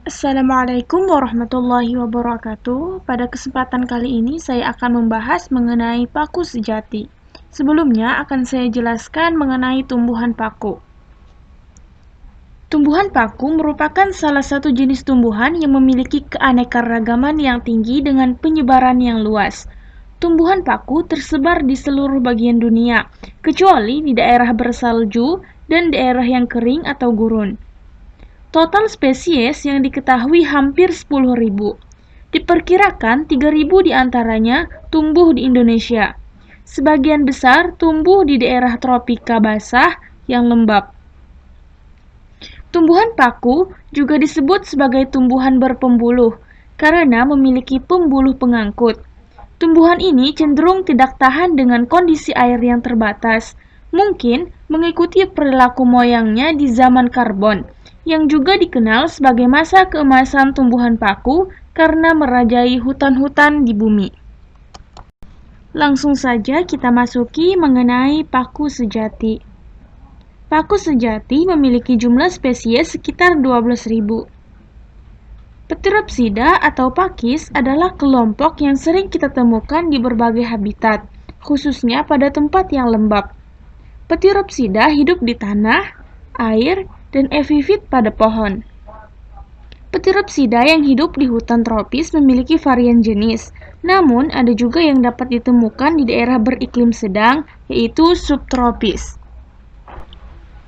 Assalamualaikum warahmatullahi wabarakatuh. Pada kesempatan kali ini saya akan membahas mengenai paku sejati. Sebelumnya akan saya jelaskan mengenai tumbuhan paku. Tumbuhan paku merupakan salah satu jenis tumbuhan yang memiliki keanekaragaman yang tinggi dengan penyebaran yang luas. Tumbuhan paku tersebar di seluruh bagian dunia, kecuali di daerah bersalju dan daerah yang kering atau gurun. Total spesies yang diketahui hampir 10.000. Diperkirakan 3.000 diantaranya tumbuh di Indonesia. Sebagian besar tumbuh di daerah tropika basah yang lembab. Tumbuhan paku juga disebut sebagai tumbuhan berpembuluh karena memiliki pembuluh pengangkut. Tumbuhan ini cenderung tidak tahan dengan kondisi air yang terbatas, mungkin mengikuti perilaku moyangnya di zaman karbon, yang juga dikenal sebagai masa keemasan tumbuhan paku karena merajai hutan-hutan di bumi. Langsung saja kita masuki mengenai paku sejati. Paku sejati memiliki jumlah spesies sekitar 12.000. Pteropsida atau pakis adalah kelompok yang sering kita temukan di berbagai habitat, khususnya pada tempat yang lembab. Pteropsida hidup di tanah, air, dan epifit pada pohon. Pteropsida yang hidup di hutan tropis memiliki varian jenis, namun ada juga yang dapat ditemukan di daerah beriklim sedang, yaitu subtropis.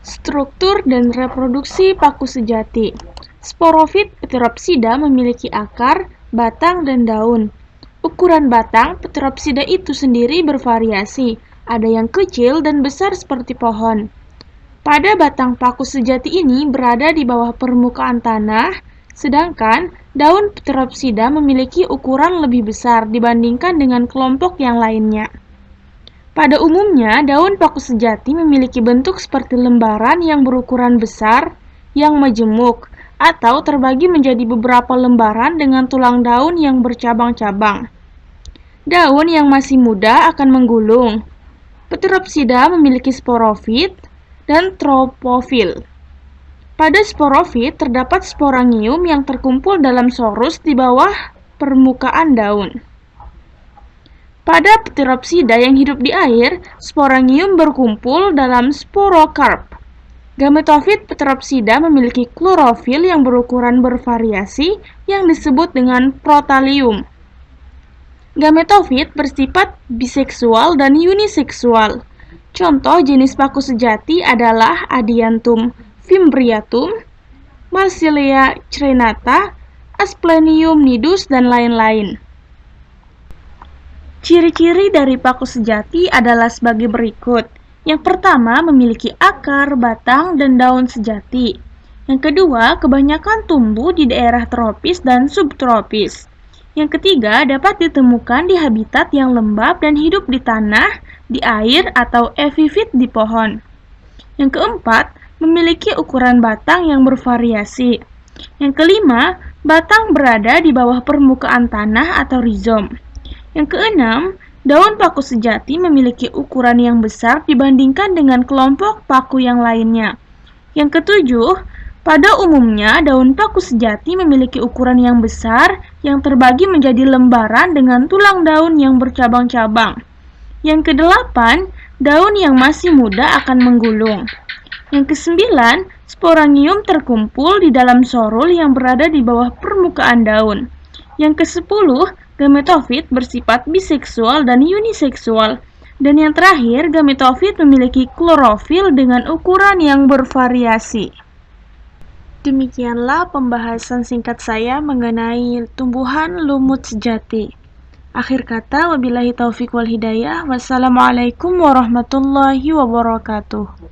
Struktur dan reproduksi paku sejati. Sporofit Pteropsida memiliki akar, batang, dan daun. Ukuran batang Pteropsida itu sendiri bervariasi, ada yang kecil dan besar seperti pohon. Pada batang paku sejati ini berada di bawah permukaan tanah, sedangkan daun Pteropsida memiliki ukuran lebih besar dibandingkan dengan kelompok yang lainnya. Pada umumnya, daun paku sejati memiliki bentuk seperti lembaran yang berukuran besar, yang majemuk, atau terbagi menjadi beberapa lembaran dengan tulang daun yang bercabang-cabang. Daun yang masih muda akan menggulung. Pteropsida memiliki sporofit dan tropofil. Pada sporofit terdapat sporangium yang terkumpul dalam sorus di bawah permukaan daun. Pada Pteropsida yang hidup di air, sporangium berkumpul dalam sporokarp. Gametofit Pteropsida memiliki klorofil yang berukuran bervariasi yang disebut dengan protalium. Gametofit bersifat biseksual dan uniseksual. Contoh jenis paku sejati adalah Adiantum fimbriatum, Marsilea crenata, Asplenium nidus, dan lain-lain. Ciri-ciri dari paku sejati adalah sebagai berikut. Yang pertama, memiliki akar, batang, dan daun sejati. Yang kedua, kebanyakan tumbuh di daerah tropis dan subtropis. Yang ketiga, dapat ditemukan di habitat yang lembab dan hidup di tanah, di air, atau epifit di pohon. Yang keempat, memiliki ukuran batang yang bervariasi. Yang kelima, batang berada di bawah permukaan tanah atau rizom. Yang keenam, daun paku sejati memiliki ukuran yang besar dibandingkan dengan kelompok paku yang lainnya. Yang ketujuh, pada umumnya daun paku sejati memiliki ukuran yang besar yang terbagi menjadi lembaran dengan tulang daun yang bercabang-cabang. Yang kedelapan, daun yang masih muda akan menggulung. Yang kesembilan, sporangium terkumpul di dalam sorul yang berada di bawah permukaan daun. Yang kesepuluh, gametofit bersifat biseksual dan uniseksual. Dan yang terakhir, gametofit memiliki klorofil dengan ukuran yang bervariasi. Demikianlah pembahasan singkat saya mengenai tumbuhan lumut sejati. Akhir kata, wabillahi taufiq wal hidayah. Wassalamualaikum warahmatullahi wabarakatuh.